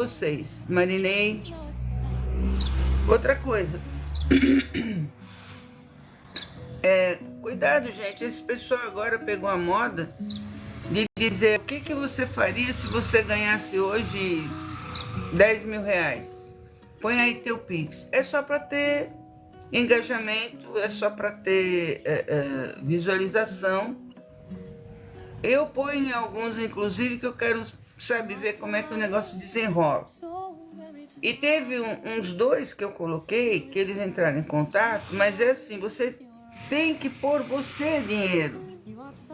vocês. Marinei. Outra coisa. Cuidado, gente. Esse pessoal agora pegou a moda de dizer o que você faria se você ganhasse hoje 10 mil reais. Põe aí teu Pix. É só para ter engajamento, é só para ter visualização. Eu ponho em alguns, inclusive, que eu quero, sabe, ver como é que o negócio desenrola. E teve uns dois que eu coloquei, que eles entraram em contato, mas é assim, você tem que pôr você dinheiro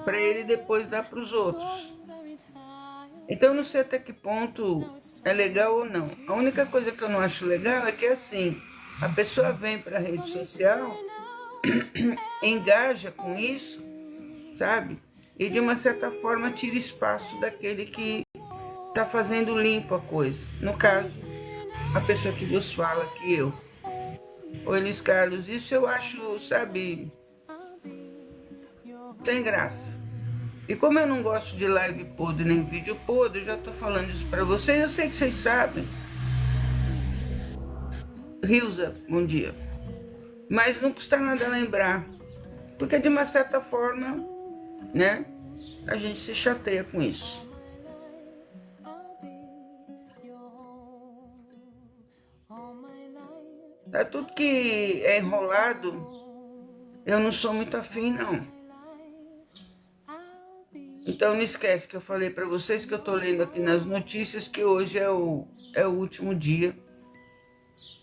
para ele depois dar para os outros. Então, não sei até que ponto é legal ou não. A única coisa que eu não acho legal é que, assim, a pessoa vem para a rede social, engaja com isso, sabe? E, de uma certa forma, tira espaço daquele que está fazendo limpo a coisa. No caso, a pessoa que vos fala, que eu. Oi, Luiz Carlos, isso eu acho, sabe, sem graça. E como eu não gosto de live podre nem vídeo podre, eu já tô falando isso pra vocês, eu sei que vocês sabem. Rilza, bom dia. Mas não custa nada lembrar, porque de uma certa forma, né, a gente se chateia com isso. É tudo que é enrolado, eu não sou muito afim, não. Então não esquece que eu falei para vocês, que eu tô lendo aqui nas notícias, que hoje é o último dia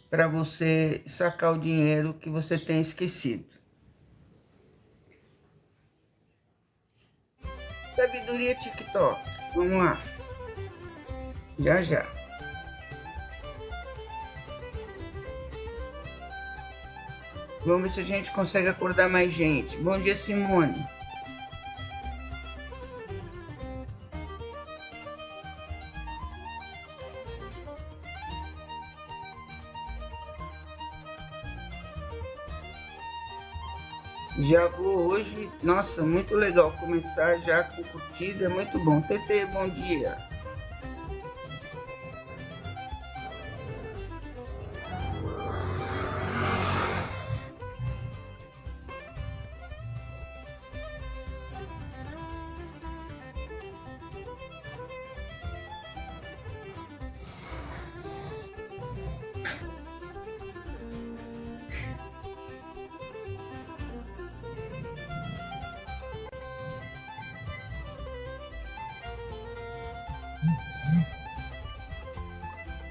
para você sacar o dinheiro que você tem esquecido. Sabedoria TikTok, vamos lá. Já. Vamos ver se a gente consegue acordar mais gente. Bom dia, Simone. Já vou hoje, nossa, muito legal começar já com curtida, é muito bom. TT, bom dia.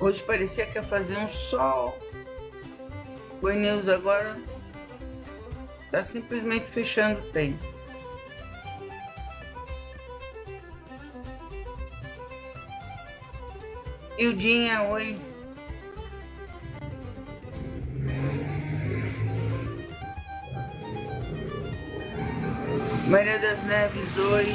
Hoje parecia que ia fazer um sol. O News agora está simplesmente fechando o tempo. Hildinha, oi. Maria das Neves, oi.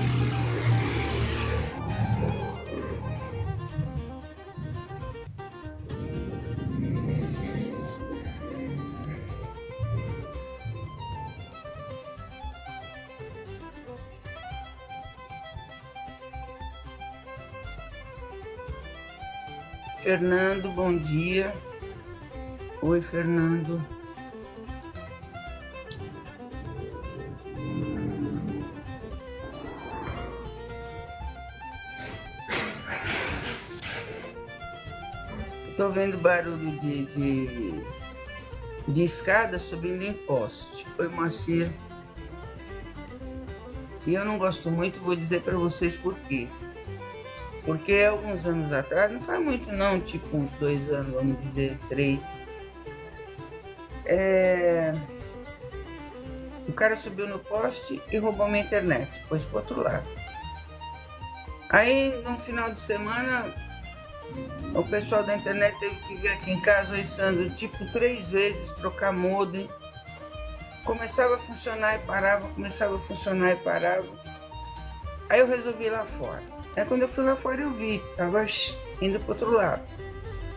Fernando, bom dia. Oi, Fernando. Estou vendo barulho de escada subindo em poste. Oi, Moacir. E eu não gosto muito, vou dizer para vocês por quê. Porque alguns anos atrás, não faz muito não, tipo uns 2 anos, vamos dizer, 3. O cara subiu no poste e roubou minha internet, pôs pro outro lado. Aí, no final de semana, o pessoal da internet teve que vir aqui em casa, oiçando, tipo 3 vezes, trocar modem. Começava a funcionar e parava, começava a funcionar e parava. Aí eu resolvi ir lá fora. Aí quando eu fui lá fora eu vi, tava indo pro outro lado.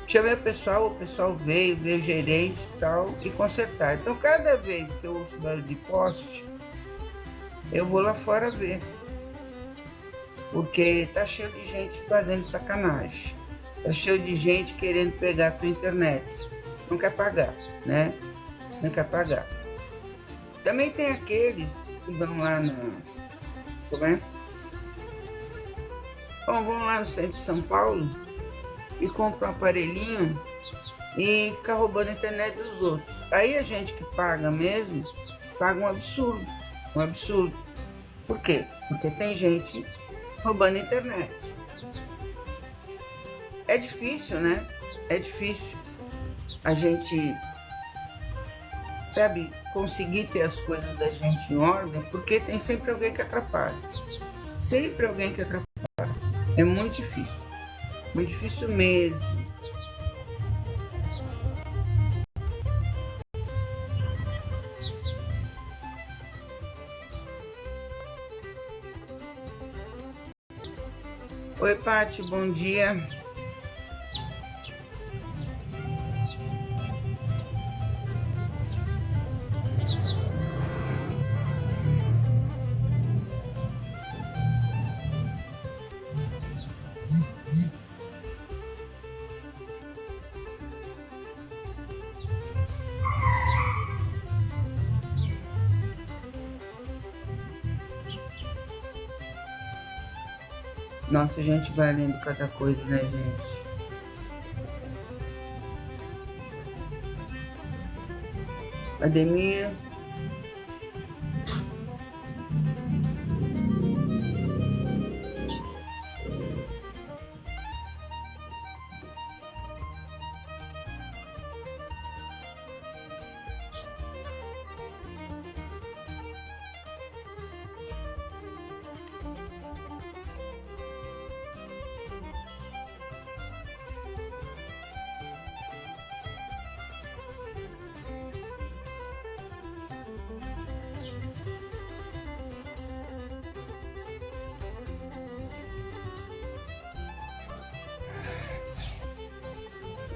Chamei o pessoal veio o gerente e tal, e consertar. Então cada vez que eu ouço barulho de poste, eu vou lá fora ver. Porque tá cheio de gente fazendo sacanagem. Tá cheio de gente querendo pegar a tua internet. Não quer pagar, né? Não quer pagar. Também tem aqueles que vão lá na... Como é? Bom, vão lá no centro de São Paulo e compram um aparelhinho e fica roubando a internet dos outros. Aí a gente que paga mesmo, paga um absurdo. Um absurdo. Por quê? Porque tem gente roubando a internet. É difícil, né? É difícil a gente, sabe, conseguir ter as coisas da gente em ordem, porque tem sempre alguém que atrapalha. Sempre alguém que atrapalha. É muito difícil. Muito difícil mesmo. Oi, Pati, bom dia. Nossa, a gente vai lendo cada coisa, né, gente? Ademir.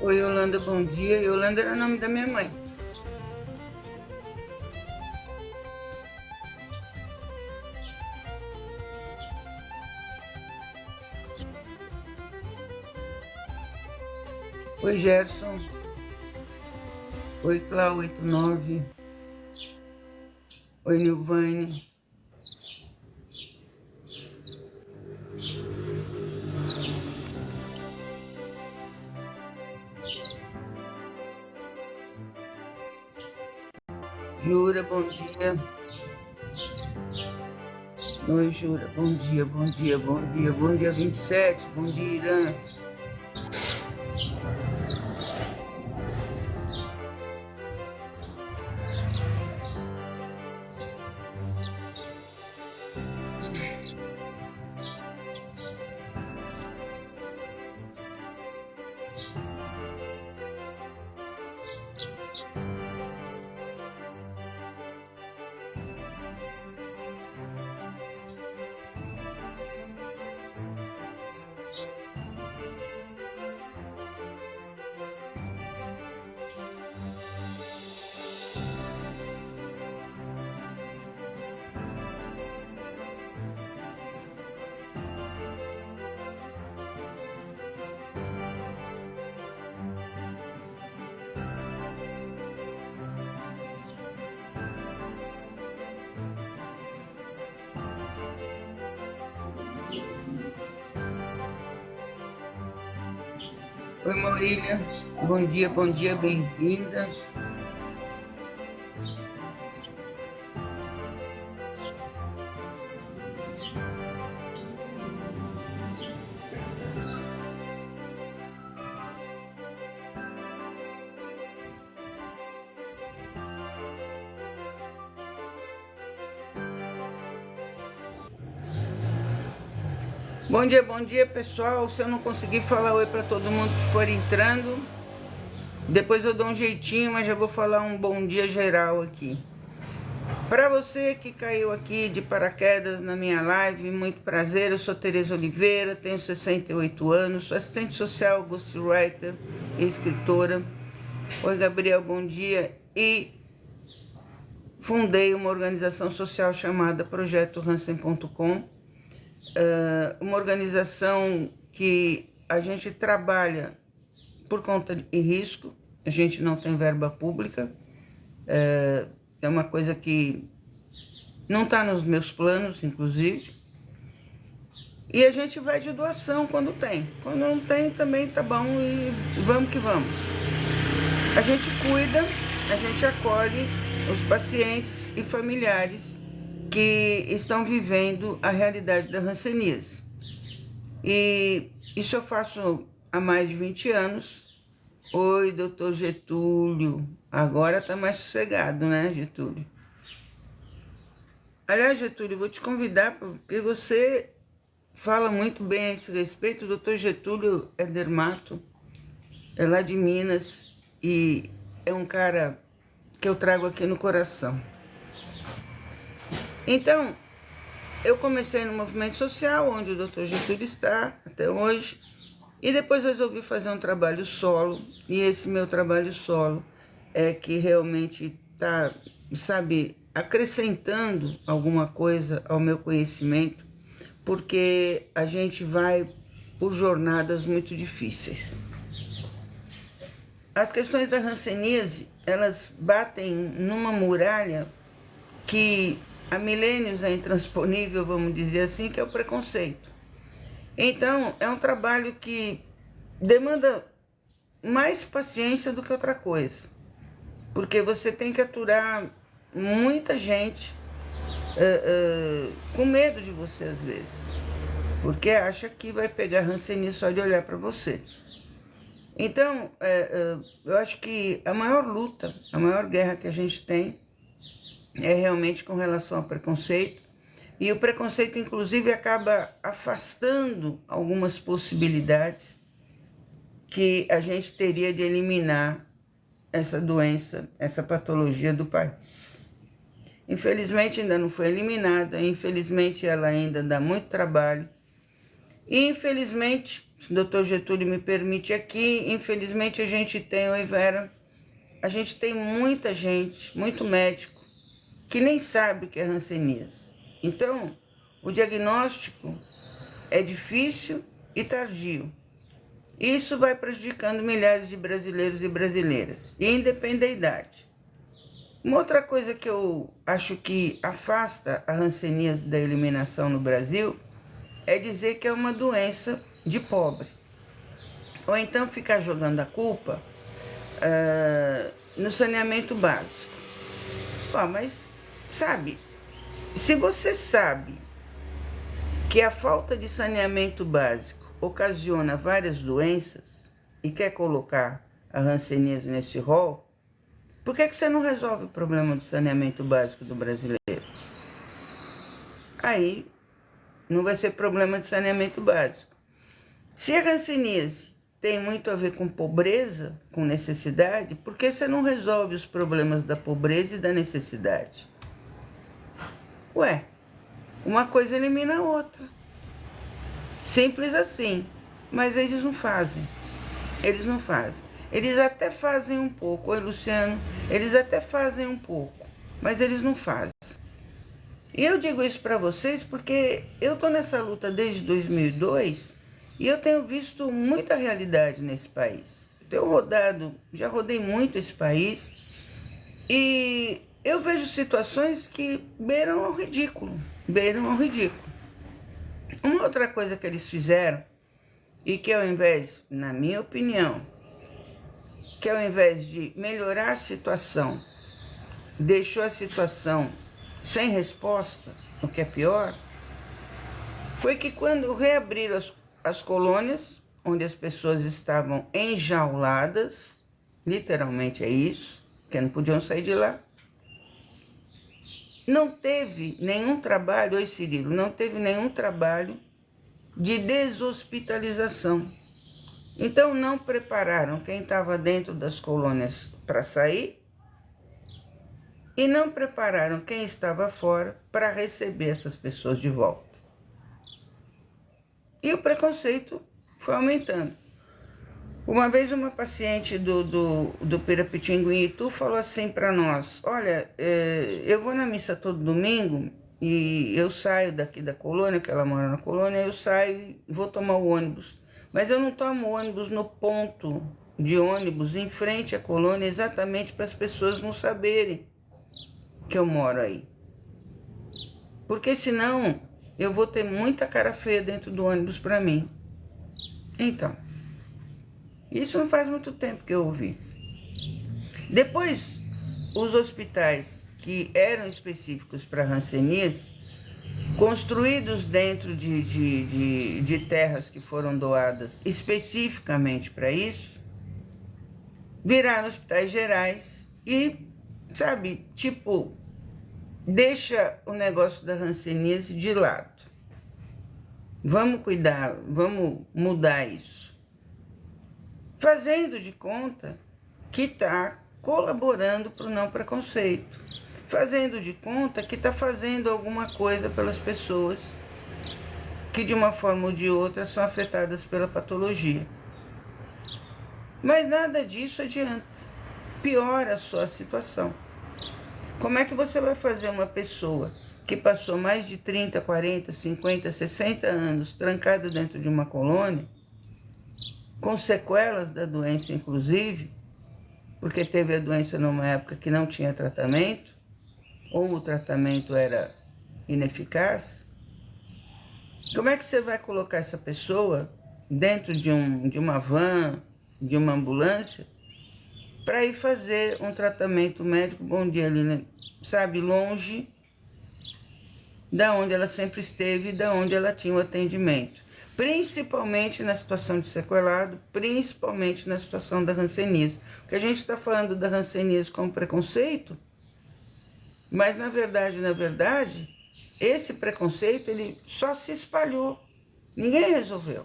Oi, Yolanda, bom dia. Yolanda era o nome da minha mãe. Oi, Gerson. Oi, Clau 89. Oi, Nilvane. Jura, bom dia. Oi, Jura, bom dia, bom dia, bom dia. Bom dia, 27. Bom dia, Irã. Oi, Maurília. Bom dia, bem-vinda. Bom dia, pessoal. Se eu não conseguir falar oi para todo mundo que for entrando, depois eu dou um jeitinho, mas já vou falar um bom dia geral aqui. Para você que caiu aqui de paraquedas na minha live, muito prazer. Eu sou Tereza Oliveira, tenho 68 anos, sou assistente social, ghostwriter e escritora. Oi, Gabriel, bom dia. E fundei uma organização social chamada Projeto Hansen.com. Uma organização que a gente trabalha por conta de risco, a gente não tem verba pública, é uma coisa que não está nos meus planos, inclusive. E a gente vai de doação quando tem. Quando não tem, também tá bom e vamos que vamos. A gente cuida, a gente acolhe os pacientes e familiares que estão vivendo a realidade da hanseníase. E isso eu faço há mais de 20 anos. Oi, doutor Getúlio. Agora tá mais sossegado, né, Getúlio? Aliás, Getúlio, vou te convidar, porque você fala muito bem a esse respeito. O doutor Getúlio é dermato, é lá de Minas e é um cara que eu trago aqui no coração. Então, eu comecei no movimento social, onde o doutor Getúlio está até hoje, e depois resolvi fazer um trabalho solo, e esse meu trabalho solo é que realmente está, sabe, acrescentando alguma coisa ao meu conhecimento, porque a gente vai por jornadas muito difíceis. As questões da hanseníase, elas batem numa muralha que há milênios é intransponível, vamos dizer assim, que é o preconceito. Então, é um trabalho que demanda mais paciência do que outra coisa, porque você tem que aturar muita gente com medo de você às vezes, porque acha que vai pegar hanseníase só de olhar para você. Então, eu acho que a maior luta, a maior guerra que a gente tem é realmente com relação ao preconceito, e o preconceito inclusive acaba afastando algumas possibilidades que a gente teria de eliminar essa doença, essa patologia do país. Infelizmente ainda não foi eliminada, infelizmente ela ainda dá muito trabalho, e infelizmente, se o doutor Getúlio me permite aqui, infelizmente a gente tem, oi Vera, a gente tem muita gente, muito médico, que nem sabe o que é hanseníase. Então, o diagnóstico é difícil e tardio. Isso vai prejudicando milhares de brasileiros e brasileiras, independente da idade. Uma outra coisa que eu acho que afasta a hanseníase da eliminação no Brasil é dizer que é uma doença de pobre. Ou então ficar jogando a culpa no saneamento básico. Pô, mas, sabe, se você sabe que a falta de saneamento básico ocasiona várias doenças e quer colocar a hanseníase nesse rol, por que você não resolve o problema do saneamento básico do brasileiro? Aí não vai ser problema de saneamento básico. Se a hanseníase tem muito a ver com pobreza, com necessidade, por que você não resolve os problemas da pobreza e da necessidade? Ué, uma coisa elimina a outra. Simples assim. Mas eles não fazem. Eles não fazem. Eles até fazem um pouco. Oi, Luciano. Eles até fazem um pouco, mas eles não fazem. E eu digo isso para vocês porque eu tô nessa luta desde 2002 e eu tenho visto muita realidade nesse país. Eu já rodei muito esse país e eu vejo situações que beiram ao ridículo, Uma outra coisa que eles fizeram e que ao invés, na minha opinião, que ao invés de melhorar a situação, deixou a situação sem resposta, o que é pior, foi que quando reabriram as colônias, onde as pessoas estavam enjauladas, literalmente é isso, que não podiam sair de lá, não teve nenhum trabalho, oi Cirilo, não teve nenhum trabalho de deshospitalização. Então não prepararam quem estava dentro das colônias para sair e não prepararam quem estava fora para receber essas pessoas de volta. E o preconceito foi aumentando. Uma vez uma paciente do Pirapitinguinha falou assim para nós, olha, eu vou na missa todo domingo e eu saio daqui da colônia, que ela mora na colônia, eu saio e vou tomar o ônibus, Mas eu não tomo ônibus no ponto de ônibus em frente à colônia exatamente para as pessoas não saberem que eu moro aí. Porque senão eu vou ter muita cara feia dentro do ônibus para mim. Então, isso não faz muito tempo que eu ouvi. Depois, os hospitais que eram específicos para hanseníase, construídos dentro de terras que foram doadas especificamente para isso, viraram hospitais gerais e, sabe, tipo, deixa o negócio da hanseníase de lado. Vamos cuidar, vamos mudar isso. Fazendo de conta que está colaborando para o não preconceito. Fazendo de conta que está fazendo alguma coisa pelas pessoas que de uma forma ou de outra são afetadas pela patologia. Mas nada disso adianta. Piora só a situação. Como é que você vai fazer uma pessoa que passou mais de 30, 40, 50, 60 anos trancada dentro de uma colônia, com sequelas da doença inclusive, porque teve a doença numa época que não tinha tratamento, ou o tratamento era ineficaz? Como é que você vai colocar essa pessoa dentro de uma van, de uma ambulância, para ir fazer um tratamento médico, bom dia ali, né? Sabe, longe da onde ela sempre esteve, da onde ela tinha o atendimento. Principalmente na situação de sequelado, principalmente na situação da hanseníase. Porque a gente está falando da hanseníase como preconceito, mas na verdade, esse preconceito ele só se espalhou. Ninguém resolveu.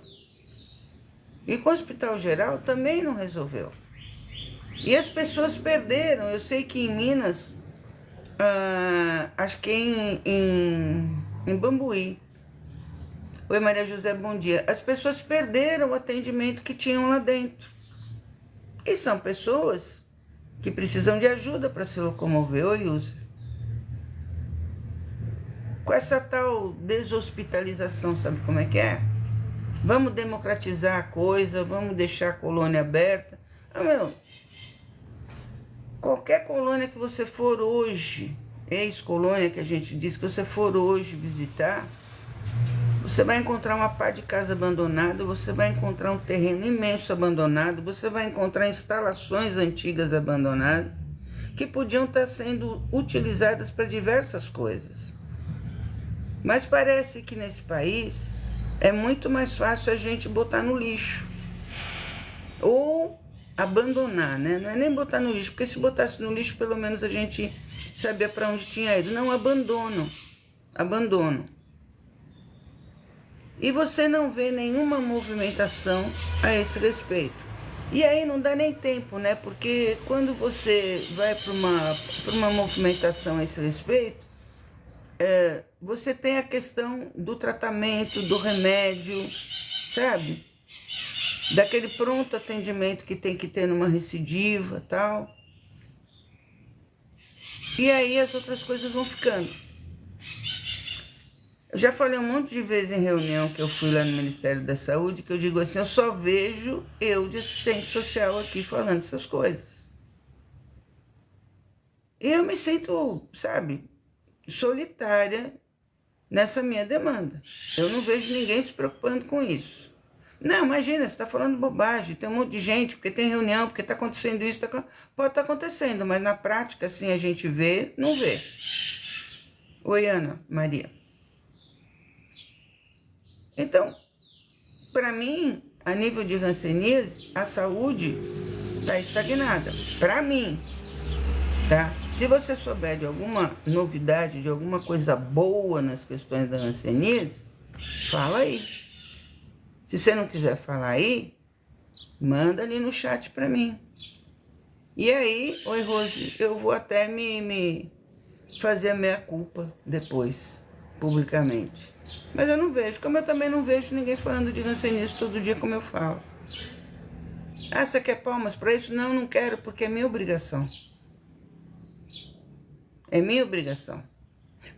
E com o Hospital Geral também não resolveu. E as pessoas perderam. Eu sei que em Minas, acho que em Bambuí. Oi, Maria José, bom dia. As pessoas perderam o atendimento que tinham lá dentro. E são pessoas que precisam de ajuda para se locomover. Oi, Ilza. Com essa tal deshospitalização, sabe como é que é? Vamos democratizar a coisa, vamos deixar a colônia aberta. Qualquer colônia que você for hoje, ex-colônia que a gente diz, que você for hoje visitar, você vai encontrar uma pá de casa abandonada, você vai encontrar um terreno imenso abandonado, você vai encontrar instalações antigas abandonadas, que podiam estar sendo utilizadas para diversas coisas. Mas parece que nesse país é muito mais fácil a gente botar no lixo. Ou abandonar, né? Não é nem botar no lixo, porque se botasse no lixo, pelo menos a gente sabia para onde tinha ido. Não, abandono. E você não vê nenhuma movimentação a esse respeito. E aí não dá nem tempo, né? Porque quando você vai para uma movimentação a esse respeito, você tem a questão do tratamento, do remédio, sabe? Daquele pronto atendimento que tem que ter numa recidiva, tal. E aí as outras coisas vão ficando. Eu já falei um monte de vezes em reunião que eu fui lá no Ministério da Saúde, que eu digo assim, eu só vejo eu de assistente social aqui falando essas coisas. E eu me sinto, sabe, solitária nessa minha demanda. Eu não vejo ninguém se preocupando com isso. Não, imagina, você está falando bobagem, tem um monte de gente, porque tem reunião, porque está acontecendo isso, pode estar acontecendo, mas na prática, assim, a gente vê, não vê. Oi, Ana Maria. Então, para mim, a nível de hanseníase, a saúde está estagnada. Para mim, tá? Se você souber de alguma novidade, de alguma coisa boa nas questões da hanseníase, fala aí. Se você não quiser falar aí, manda ali no chat para mim. E aí, oi Rose, eu vou até me fazer a minha culpa depois, publicamente. Mas eu não vejo, como eu também não vejo ninguém falando de hanseníase todo dia como eu falo. Ah, você quer palmas para isso? Não, não quero, porque é minha obrigação. É minha obrigação.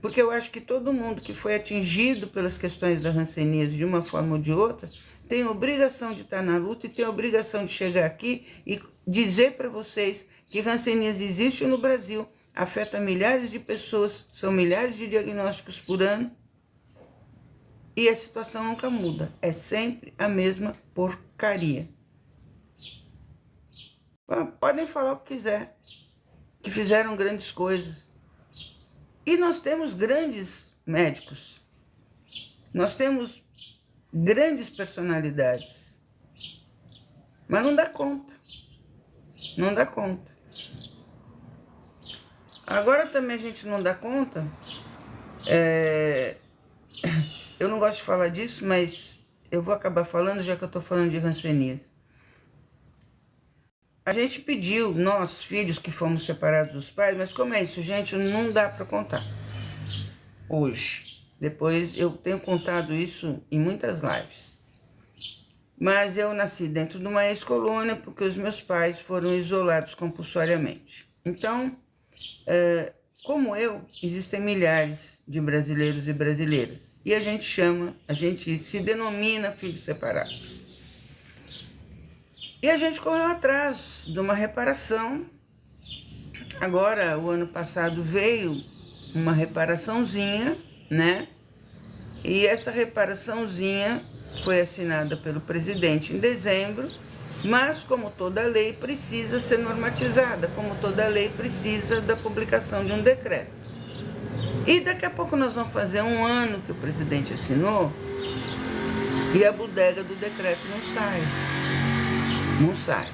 Porque eu acho que todo mundo que foi atingido pelas questões da hanseníase de uma forma ou de outra tem obrigação de estar na luta e tem obrigação de chegar aqui e dizer para vocês que hanseníase existe no Brasil, afeta milhares de pessoas, são milhares de diagnósticos por ano e a situação nunca muda, é sempre a mesma porcaria. Podem falar o que quiser, que fizeram grandes coisas. E nós temos grandes médicos, nós temos grandes personalidades, mas não dá conta, não dá conta. Agora também a gente não dá conta, eu não gosto de falar disso, mas eu vou acabar falando, já que eu estou falando de hanseníase. A gente pediu, nós, filhos que fomos separados dos pais, mas como é isso, gente, não dá para contar hoje. Depois eu tenho contado isso em muitas lives. Mas eu nasci dentro de uma ex-colônia porque os meus pais foram isolados compulsoriamente. Então, como eu, existem milhares de brasileiros e brasileiras. E a gente se denomina filhos separados. E a gente correu atrás de uma reparação. Agora, o ano passado veio uma reparaçãozinha, né? E essa reparaçãozinha foi assinada pelo presidente em dezembro, mas como toda lei precisa ser normatizada, como toda lei precisa da publicação de um decreto. E daqui a pouco nós vamos fazer um ano que o presidente assinou e a bodega do decreto não sai. Não sai.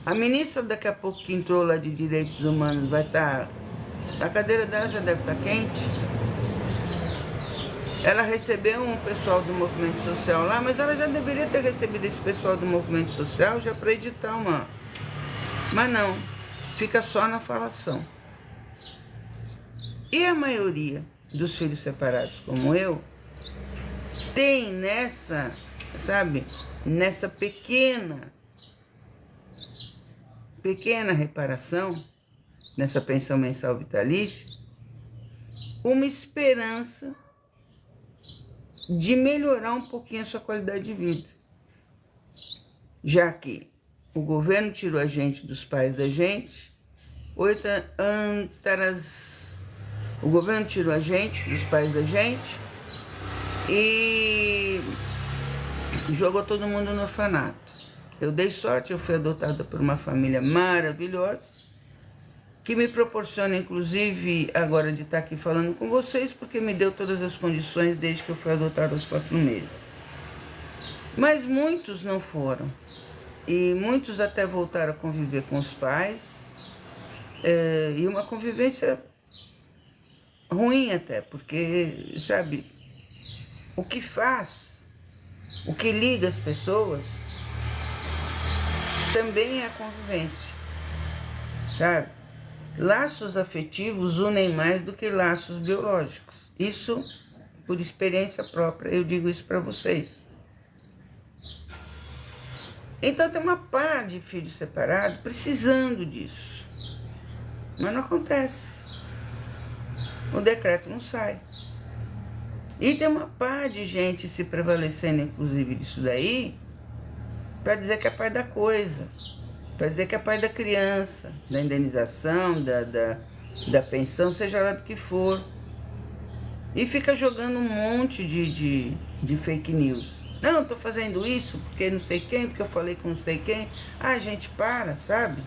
A ministra daqui a pouco que entrou lá de Direitos Humanos vai estar... A cadeira dela já deve estar quente. Ela recebeu um pessoal do movimento social lá, mas ela já deveria ter recebido esse pessoal do movimento social já para editar uma... Mas não, fica só na falação. E a maioria dos filhos separados, como eu, tem nessa, sabe, nessa pequena reparação, nessa pensão mensal vitalícia, uma esperança de melhorar um pouquinho a sua qualidade de vida. Já que o governo tirou a gente dos pais da gente, o governo tirou a gente dos pais da gente e jogou todo mundo no orfanato. Eu dei sorte, eu fui adotada por uma família maravilhosa, que me proporciona, inclusive, agora de estar aqui falando com vocês, porque me deu todas as condições desde que eu fui adotada aos 4 meses. Mas muitos não foram. E muitos até voltaram a conviver com os pais. E uma convivência ruim até, porque, sabe, o que faz, o que liga as pessoas, também é a convivência, sabe? Laços afetivos unem mais do que laços biológicos. Isso, por experiência própria, eu digo isso para vocês. Então tem uma pá de filhos separados precisando disso. Mas não acontece. O decreto não sai. E tem uma pá de gente se prevalecendo, inclusive, disso daí, para dizer que é pai da coisa. Para dizer que é pai da criança, da indenização, da pensão, seja lá do que for. E fica jogando um monte de fake news. Não, estou fazendo isso porque não sei quem, porque eu falei com não sei quem. Ah, gente, para, sabe?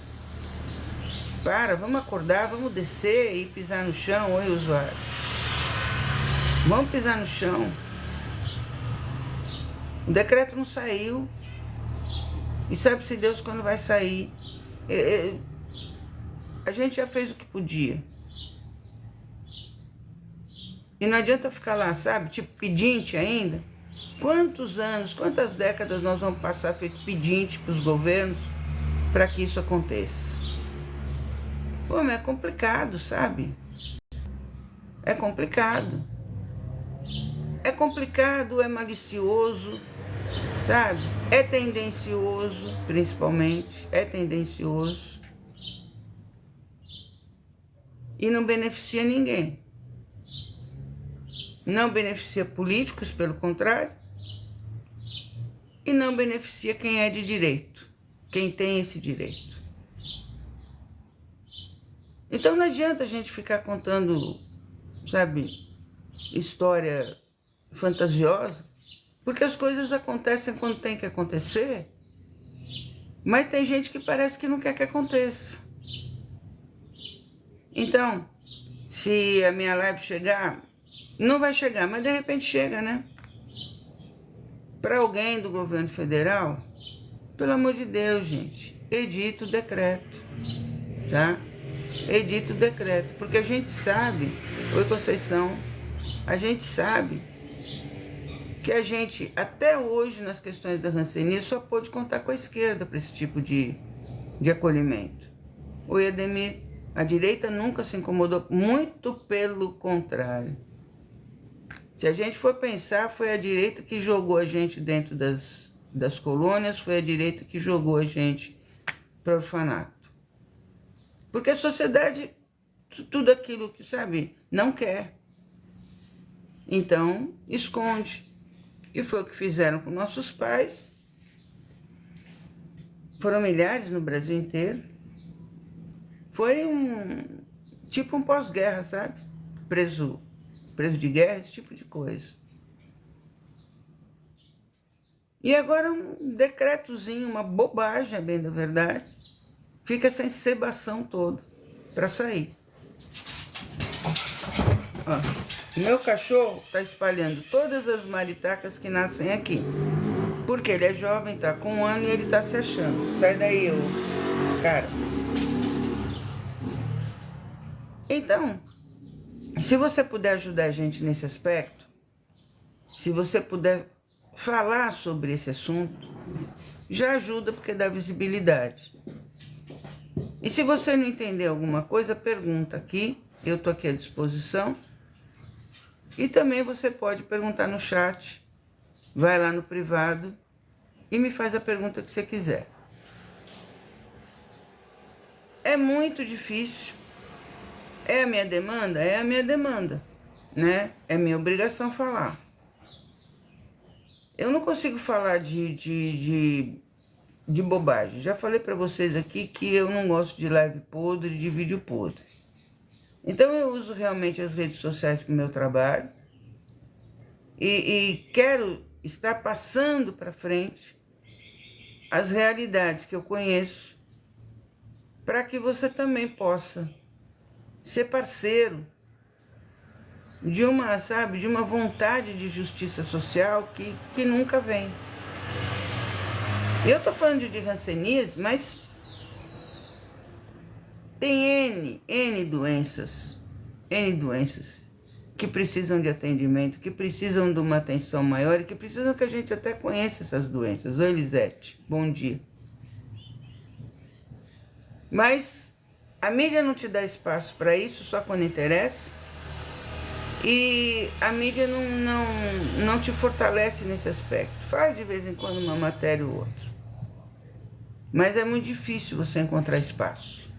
Para, vamos acordar, vamos descer e pisar no chão. Oi, usuário. Vamos pisar no chão. O decreto não saiu. E sabe-se Deus quando vai sair. A gente já fez o que podia. E não adianta ficar lá, sabe? Tipo pedinte ainda. Quantos anos, quantas décadas nós vamos passar feito pedinte para os governos para que isso aconteça? Pô, mas é complicado, sabe? É complicado. É complicado, é malicioso, sabe? É tendencioso, principalmente, é tendencioso. E não beneficia ninguém. Não beneficia políticos, pelo contrário. e não beneficia quem é de direito, quem tem esse direito. Então não adianta a gente ficar contando, sabe, história fantasiosa, porque as coisas acontecem quando tem que acontecer, mas tem gente que parece que não quer que aconteça. Então, se a minha live chegar, não vai chegar, mas de repente chega, né? Para alguém do governo federal, pelo amor de Deus, gente, edita o decreto, tá? Edita o decreto, porque a gente sabe, oi Conceição, a gente sabe que a gente, até hoje, nas questões da hanseníase, só pôde contar com a esquerda para esse tipo de acolhimento. Oi Ademir, a direita nunca se incomodou, muito pelo contrário. Se a gente for pensar, foi a direita que jogou a gente dentro das colônias, foi a direita que jogou a gente para o orfanato. Porque a sociedade, tudo aquilo que, sabe, não quer. Então, esconde. E foi o que fizeram com nossos pais. Foram milhares no Brasil inteiro. Foi tipo um pós-guerra, sabe? Preso de guerra, esse tipo de coisa. E agora um decretozinho, uma bobagem, a bem da verdade, fica essa encebação toda para sair. Ó, meu cachorro está espalhando todas as maritacas que nascem aqui. Porque ele é jovem, tá com 1 ano e ele tá se achando. Sai daí, cara. Então, se você puder ajudar a gente nesse aspecto, se você puder falar sobre esse assunto, já ajuda porque dá visibilidade. E se você não entender alguma coisa, pergunta aqui, eu tô aqui à disposição. E também você pode perguntar no chat, vai lá no privado e me faz a pergunta que você quiser. É muito difícil. É a minha demanda? É a minha demanda, né? É minha obrigação falar. Eu não consigo falar de bobagem. Já falei para vocês aqui que eu não gosto de live podre, de vídeo podre. Então eu uso realmente as redes sociais para o meu trabalho e quero estar passando para frente as realidades que eu conheço para que você também possa ser parceiro de uma, sabe, de uma vontade de justiça social que nunca vem. Eu tô falando de hanseníase, mas tem N doenças que precisam de atendimento, que precisam de uma atenção maior e que precisam que a gente até conheça essas doenças. Oi, Elisete, bom dia. Mas a mídia não te dá espaço para isso, só quando interessa. E a mídia não te fortalece nesse aspecto. Faz de vez em quando uma matéria ou outra. Mas é muito difícil você encontrar espaço.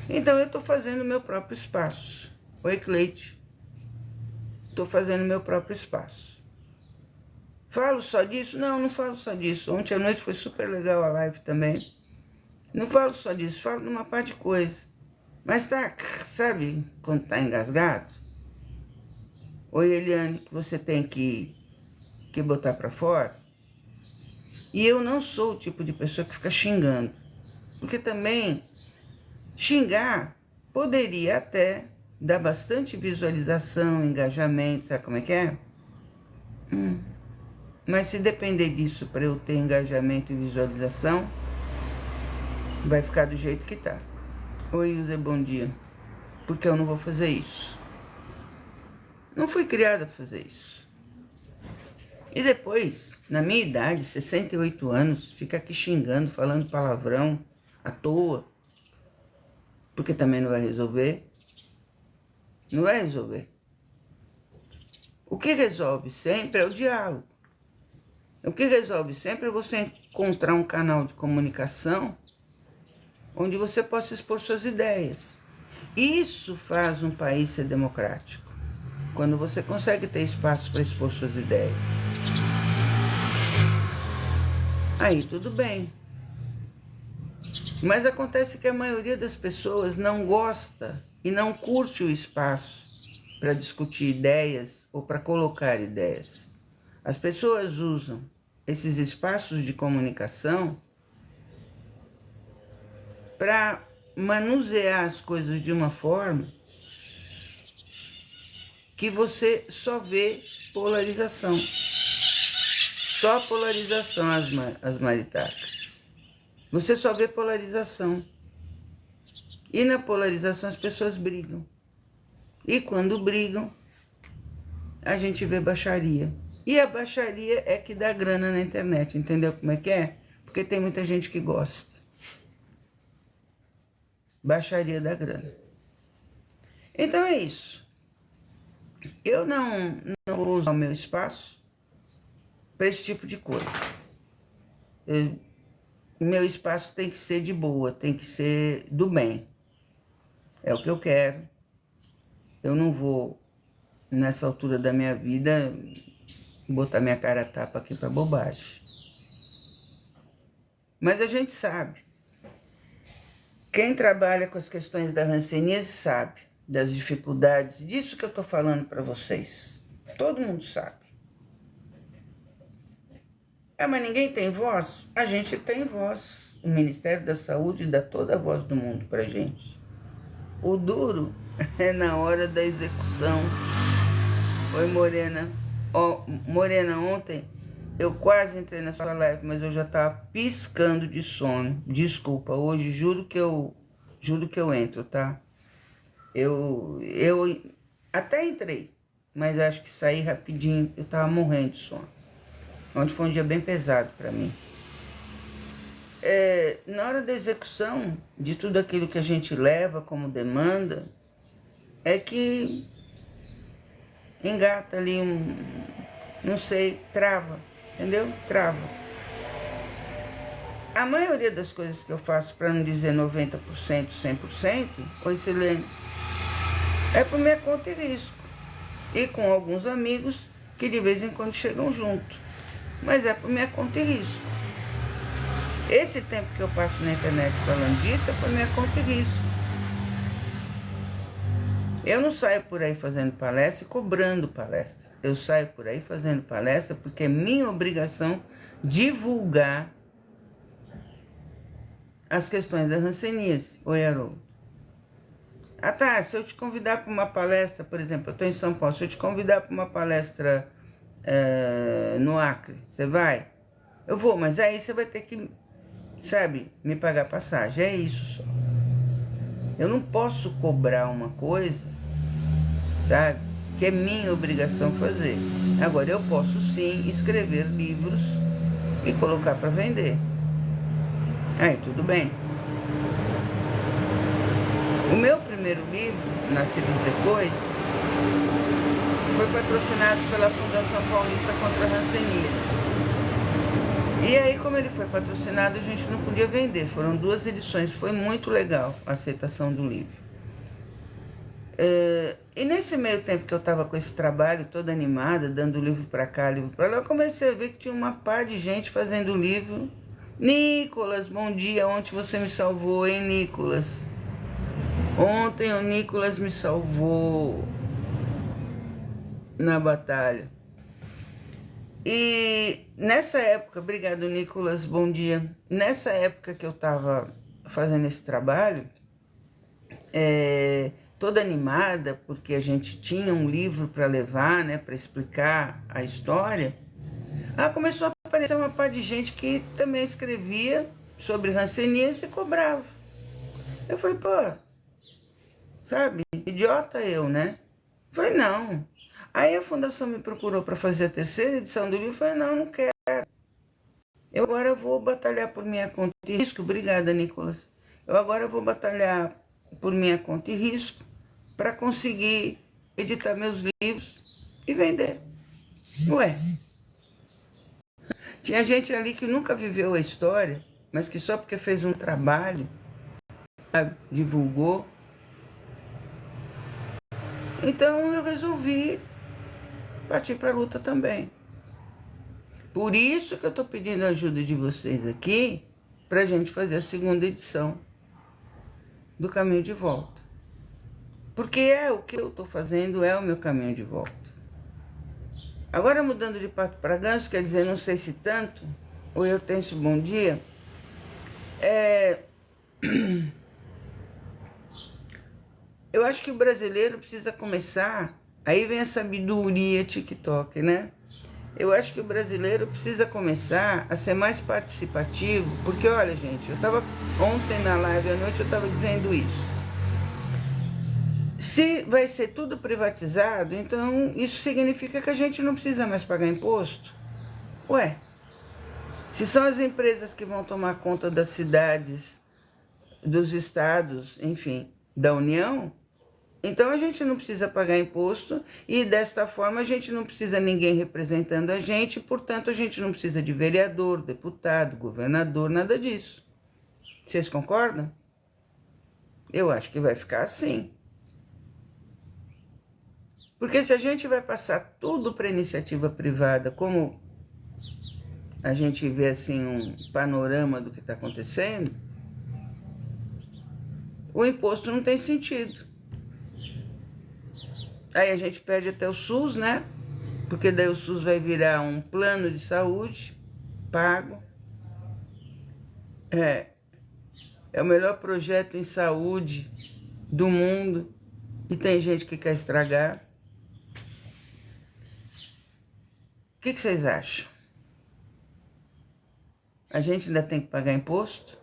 Então eu estou fazendo meu próprio espaço. Oi, Cleide. Estou fazendo meu próprio espaço. Falo só disso? Não, não falo só disso. Ontem à noite foi super legal a live também. Não falo só disso, falo de uma parte de coisa. Mas tá, sabe quando tá engasgado? Oi, Eliane, que você tem que botar pra fora. E eu não sou o tipo de pessoa que fica xingando. Porque também xingar poderia até dar bastante visualização, engajamento, sabe como é que é? Mas se depender disso para eu ter engajamento e visualização, vai ficar do jeito que tá. Oi, José, bom dia. Porque eu não vou fazer isso. Não fui criada para fazer isso. E depois, na minha idade, 68 anos, fica aqui xingando, falando palavrão à toa. Porque também não vai resolver. Não vai resolver. O que resolve sempre é o diálogo. O que resolve sempre é você encontrar um canal de comunicação onde você possa expor suas ideias. Isso faz um país ser democrático, quando você consegue ter espaço para expor suas ideias. Aí tudo bem. Mas acontece que a maioria das pessoas não gosta e não curte o espaço para discutir ideias ou para colocar ideias. As pessoas usam esses espaços de comunicação para manusear as coisas de uma forma que você só vê polarização. Só polarização, as maritacas. Você só vê polarização. E na polarização as pessoas brigam. E quando brigam, a gente vê baixaria. E a baixaria é que dá grana na internet, entendeu como é que é? Porque tem muita gente que gosta. Baixaria dá grana. Então é isso. Eu não vou usar o meu espaço para esse tipo de coisa. Meu espaço tem que ser de boa, tem que ser do bem. É o que eu quero. Eu não vou, nessa altura da minha vida, botar minha cara a tapa aqui para bobagem. Mas a gente sabe. Quem trabalha com as questões da hanseníase sabe das dificuldades, disso que eu estou falando para vocês. Todo mundo sabe. Ah, mas ninguém tem voz? A gente tem voz. O Ministério da Saúde dá toda a voz do mundo pra gente. O duro é na hora da execução. Oi, Morena. Morena, ontem eu quase entrei na sua live, mas eu já tava piscando de sono. Desculpa, hoje juro que eu entro, tá? Eu até entrei, mas acho que saí rapidinho. Eu tava morrendo de sono. Ontem foi um dia bem pesado para mim. Na hora da execução de tudo aquilo que a gente leva como demanda, é que engata ali não sei, trava, entendeu? Trava. A maioria das coisas que eu faço, para não dizer 90%, 100%, oi Silene, é por minha conta e risco. E com alguns amigos que de vez em quando chegam junto. Mas é por minha conta e risco. Esse tempo que eu passo na internet falando disso é por minha conta e risco. Eu não saio por aí fazendo palestra e cobrando palestra. Eu saio por aí fazendo palestra porque é minha obrigação divulgar as questões da hanseníase. Oi, Haroldo. Ah, tá, se eu te convidar para uma palestra, por exemplo, eu estou em São Paulo, se eu te convidar para uma palestra no Acre, você vai? Eu vou, mas aí você vai ter que, sabe, me pagar passagem, é isso só. Eu não posso cobrar uma coisa, sabe, que é minha obrigação fazer. Agora, eu posso sim escrever livros e colocar para vender. Aí, tudo bem. O meu primeiro livro, Nascido Depois, foi patrocinado pela Fundação Paulista contra a Hanseníase. E aí, como ele foi patrocinado, a gente não podia vender. Foram 2 edições, foi muito legal a aceitação do livro. E nesse meio tempo que eu estava com esse trabalho, toda animada, dando livro para cá, livro para lá, eu comecei a ver que tinha uma pá de gente fazendo livro. Nicolas, bom dia, ontem você me salvou, hein, Nicolas? Ontem o Nicolas me salvou na batalha. E nessa época, obrigado Nicolas, bom dia. Nessa época que eu estava fazendo esse trabalho, toda animada, porque a gente tinha um livro para levar, né, para explicar a história, começou a aparecer uma par de gente que também escrevia sobre hanseníase e cobrava. Eu falei, pô, sabe, idiota eu, né? Eu falei, não. Aí a fundação me procurou para fazer a 3ª edição do livro. Eu falei, não quero. Eu agora vou batalhar por minha conta e risco. Obrigada, Nicolas. Eu agora vou batalhar por minha conta e risco para conseguir editar meus livros e vender. Ué. Tinha gente ali que nunca viveu a história, mas que só porque fez um trabalho, sabe, divulgou. Então eu resolvi partir para a luta também. Por isso que eu estou pedindo a ajuda de vocês aqui, para a gente fazer a segunda edição do Caminho de Volta. Porque o que eu estou fazendo é o meu caminho de volta. Agora, mudando de pato para ganso, quer dizer, não sei se tanto, ou eu tenho esse bom dia, eu acho que o brasileiro precisa começar, aí vem a sabedoria TikTok, né? Eu acho que o brasileiro precisa começar a ser mais participativo, porque olha, gente, eu tava ontem na live à noite, eu tava dizendo isso. Se vai ser tudo privatizado, então isso significa que a gente não precisa mais pagar imposto? Ué, se são as empresas que vão tomar conta das cidades, dos estados, enfim, da União, então a gente não precisa pagar imposto e desta forma a gente não precisa ninguém representando a gente, portanto a gente não precisa de vereador, deputado, governador, nada disso. Vocês concordam? Eu acho que vai ficar assim. Porque se a gente vai passar tudo para iniciativa privada, como a gente vê assim um panorama do que está acontecendo, o imposto não tem sentido. Aí a gente perde até o SUS, né? Porque daí o SUS vai virar um plano de saúde pago. É o melhor projeto em saúde do mundo e tem gente que quer estragar. O que vocês acham? A gente ainda tem que pagar imposto?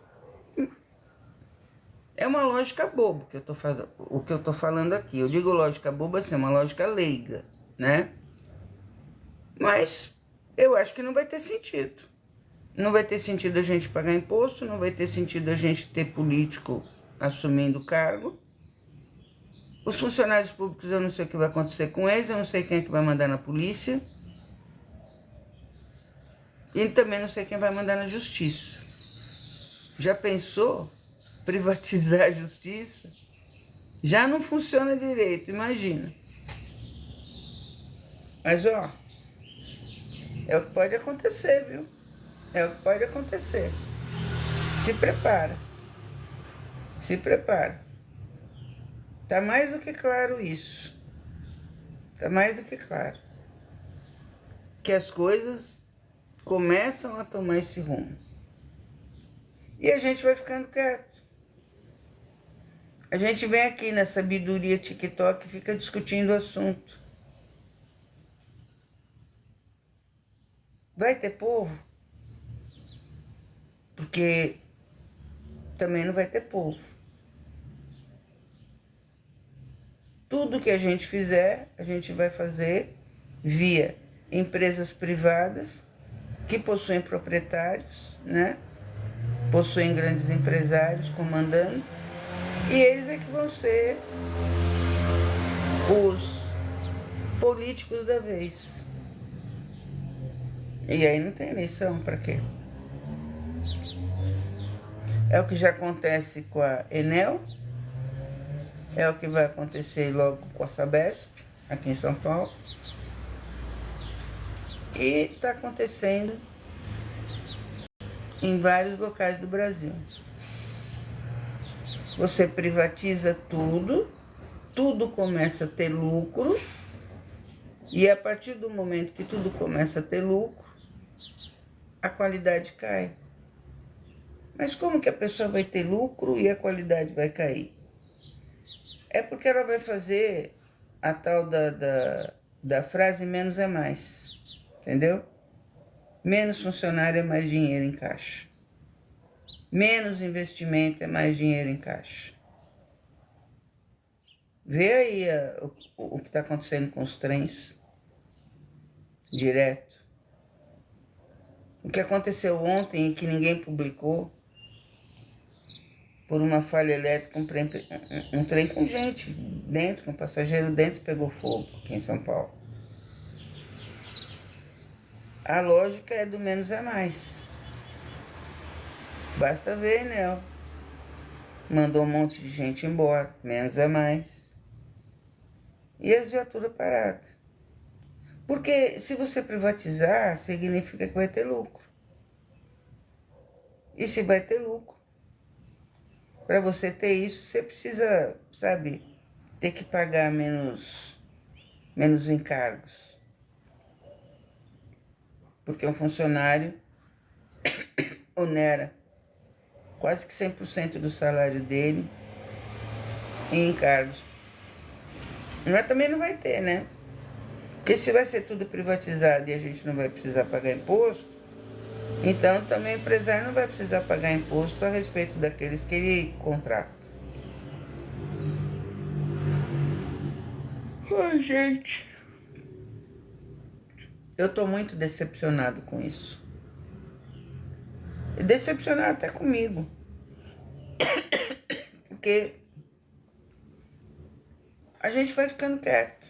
É uma lógica boba que eu tô fazendo, o que eu tô falando aqui. Eu digo lógica boba assim, é uma lógica leiga, né? Mas eu acho que não vai ter sentido. Não vai ter sentido a gente pagar imposto, não vai ter sentido a gente ter político assumindo cargo. Os funcionários públicos, eu não sei o que vai acontecer com eles, eu não sei quem é que vai mandar na polícia. E também não sei quem vai mandar na justiça. Já pensou privatizar a justiça? Já não funciona direito, imagina. Mas, ó, é o que pode acontecer, viu? É o que pode acontecer. Se prepara. Se prepara. Tá mais do que claro isso. Tá mais do que claro. Que as coisas começam a tomar esse rumo. E a gente vai ficando quieto. A gente vem aqui na sabedoria TikTok e fica discutindo o assunto. Vai ter povo? Porque também não vai ter povo. Tudo que a gente fizer, a gente vai fazer via empresas privadas que possuem proprietários, né? Possuem grandes empresários comandando, e eles é que vão ser os políticos da vez. E aí não tem eleição, para quê? É o que já acontece com a Enel, é o que vai acontecer logo com a Sabesp, aqui em São Paulo. E está acontecendo em vários locais do Brasil. Você privatiza tudo, tudo começa a ter lucro, e a partir do momento que tudo começa a ter lucro, a qualidade cai. Mas como que a pessoa vai ter lucro e a qualidade vai cair? É porque ela vai fazer a tal da frase menos é mais, entendeu? Menos funcionário é mais dinheiro em caixa. Menos investimento é mais dinheiro em caixa. Vê aí o que está acontecendo com os trens direto. O que aconteceu ontem e que ninguém publicou, por uma falha elétrica, um trem com gente dentro, com passageiro dentro, pegou fogo aqui em São Paulo. A lógica é do menos é mais. Basta ver, né? Mandou um monte de gente embora, menos é mais. E as viaturas paradas. Porque se você privatizar, significa que vai ter lucro. E se vai ter lucro, para você ter isso, você precisa, sabe, ter que pagar menos encargos. Porque um funcionário onera quase que 100% do salário dele em encargos. Mas também não vai ter, né? Porque se vai ser tudo privatizado e a gente não vai precisar pagar imposto, então também o empresário não vai precisar pagar imposto a respeito daqueles que ele contrata. Ai, gente, eu tô muito decepcionado com isso. E decepcionado até comigo. Porque a gente vai ficando quieto.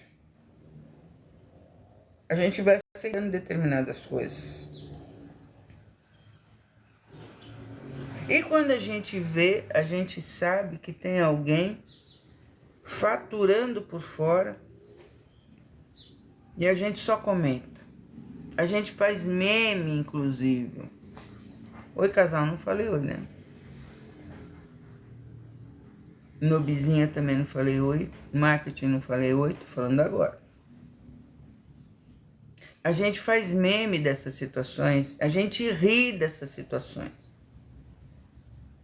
A gente vai aceitando determinadas coisas. E quando a gente vê, a gente sabe que tem alguém faturando por fora e a gente só comenta. A gente faz meme, inclusive. Oi, casal, não falei oi, né? Nobizinha também não falei oi. Marketing não falei oi, tô falando agora. A gente faz meme dessas situações, a gente ri dessas situações.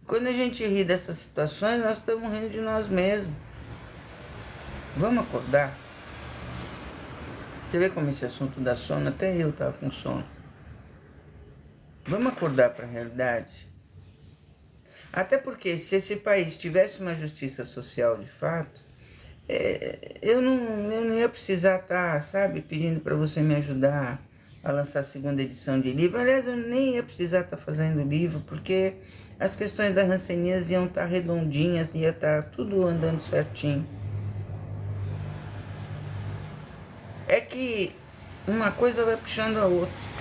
Quando a gente ri dessas situações, nós estamos rindo de nós mesmos. Vamos acordar? Você vê como esse assunto dá sono? Até eu estava com sono. Vamos acordar para a realidade? Até porque se esse país tivesse uma justiça social de fato, eu não ia precisar estar, sabe, pedindo para você me ajudar a lançar a segunda edição de livro. Aliás, eu nem ia precisar estar fazendo livro, porque as questões da Hanseníase iam estar redondinhas, ia estar tudo andando certinho. É que uma coisa vai puxando a outra.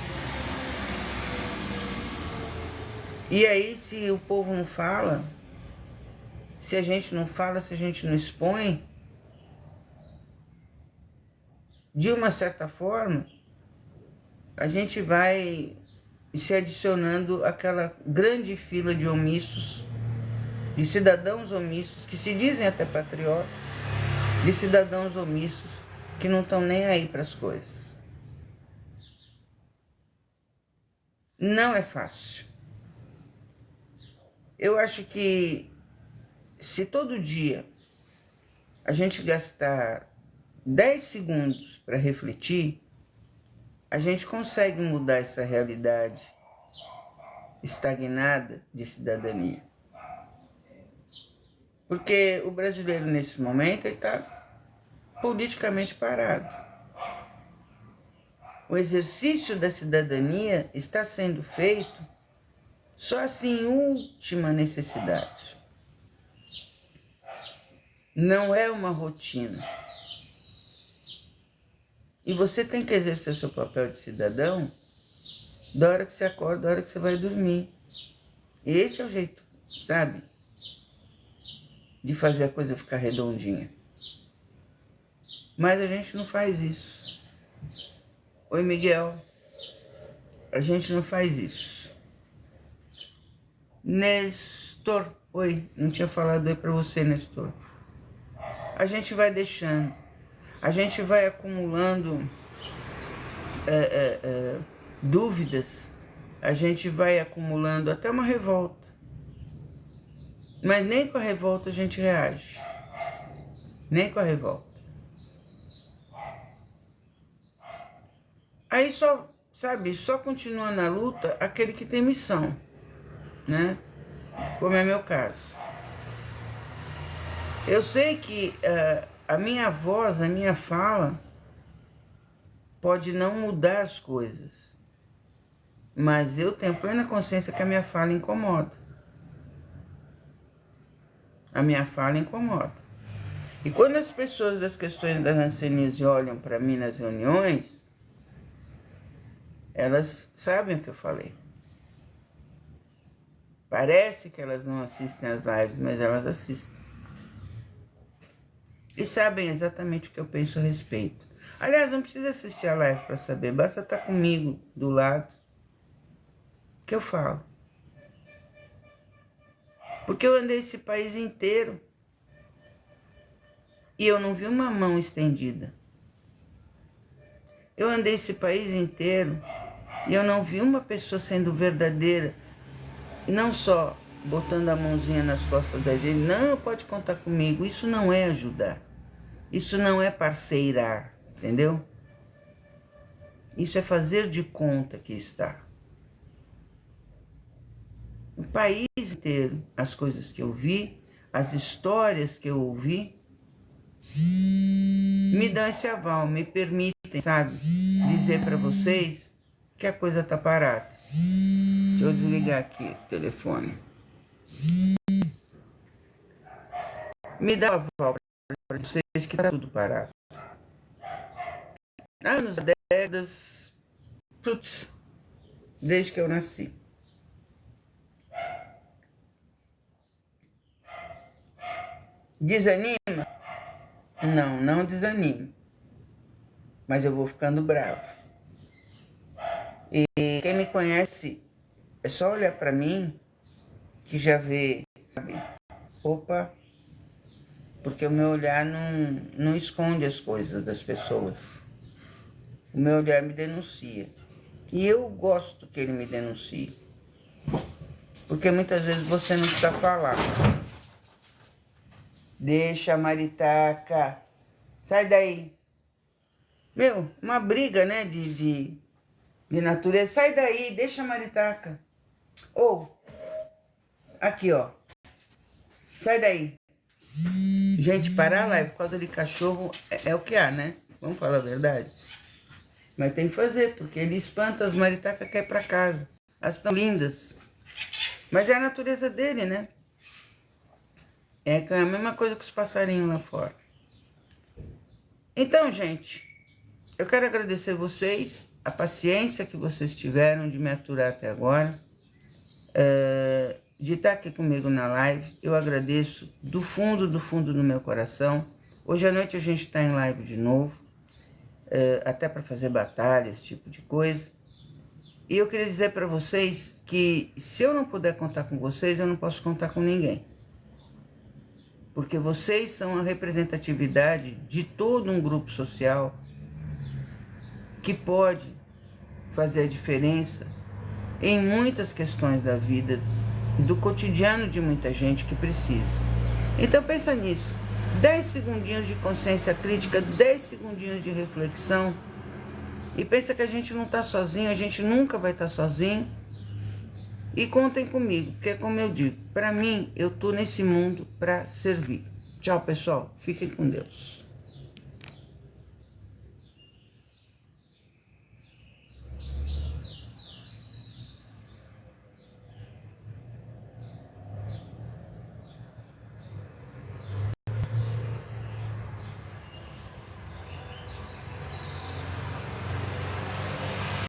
E aí, se o povo não fala, se a gente não fala, se a gente não expõe, de uma certa forma, a gente vai se adicionando àquela grande fila de omissos, de cidadãos omissos, que se dizem até patriotas, de cidadãos omissos que não estão nem aí para as coisas. Não é fácil. Eu acho que se todo dia a gente gastar 10 segundos para refletir, a gente consegue mudar essa realidade estagnada de cidadania. Porque o brasileiro, nesse momento, está politicamente parado. O exercício da cidadania está sendo feito só assim, em última necessidade. Não é uma rotina. E você tem que exercer o seu papel de cidadão da hora que você acorda, da hora que você vai dormir. Esse é o jeito, sabe, de fazer a coisa ficar redondinha. Mas a gente não faz isso. Oi, Miguel. A gente não faz isso. Nestor. Oi, não tinha falado oi pra você, Nestor. A gente vai deixando. A gente vai acumulando dúvidas. A gente vai acumulando até uma revolta. Mas nem com a revolta a gente reage. Nem com a revolta. Aí só, sabe, só continua na luta aquele que tem missão, né? Como é meu caso. Eu sei que a minha voz, a minha fala pode não mudar as coisas, mas eu tenho plena consciência que a minha fala incomoda. A minha fala incomoda. E quando as pessoas das questões da Hanseníase olham para mim nas reuniões, elas sabem o que eu falei. Parece que elas não assistem às lives, mas elas assistem. E sabem exatamente o que eu penso a respeito. Aliás, não precisa assistir a live para saber, basta estar comigo do lado que eu falo. Porque eu andei esse país inteiro e eu não vi uma mão estendida. Eu andei esse país inteiro e eu não vi uma pessoa sendo verdadeira, e não só botando a mãozinha nas costas da gente, não, pode contar comigo. Isso não é ajudar, isso não é parceirar, entendeu? Isso é fazer de conta que está. O país inteiro, as coisas que eu vi, as histórias que eu ouvi, me dão esse aval, me permitem, sabe, dizer para vocês que a coisa tá parada. Deixa eu desligar aqui o telefone. Me dá o aval para vocês que tá tudo parado. Anos, décadas, putz, desde que eu nasci. Desanima? Não, não desanime. Mas eu vou ficando bravo. E quem me conhece, é só olhar para mim que já vê, sabe? Opa, porque o meu olhar não esconde as coisas das pessoas. O meu olhar me denuncia. E eu gosto que ele me denuncie. Porque muitas vezes você não precisa falar. Deixa, maritaca. Sai daí. Meu, uma briga, né, de natureza. Sai daí, deixa a maritaca. Ou, aqui, ó. Sai daí. Gente, parar a live por causa de cachorro é o que há, né? Vamos falar a verdade. Mas tem que fazer, porque ele espanta as maritacas que é pra casa. Elas estão lindas. Mas é a natureza dele, né? É a mesma coisa que os passarinhos lá fora. Então, gente, eu quero agradecer vocês, a paciência que vocês tiveram de me aturar até agora, de estar aqui comigo na live. Eu agradeço do fundo do meu coração. Hoje à noite a gente está em live de novo, até para fazer batalha, esse tipo de coisa. E eu queria dizer para vocês que se eu não puder contar com vocês, eu não posso contar com ninguém. Porque vocês são a representatividade de todo um grupo social que pode fazer a diferença em muitas questões da vida, do cotidiano de muita gente que precisa. Então pensa nisso, 10 segundinhos de consciência crítica, 10 segundinhos de reflexão, e pensa que a gente não está sozinho, a gente nunca vai estar sozinho. E contem comigo, porque como eu digo, para mim, eu tô nesse mundo para servir. Tchau, pessoal. Fiquem com Deus.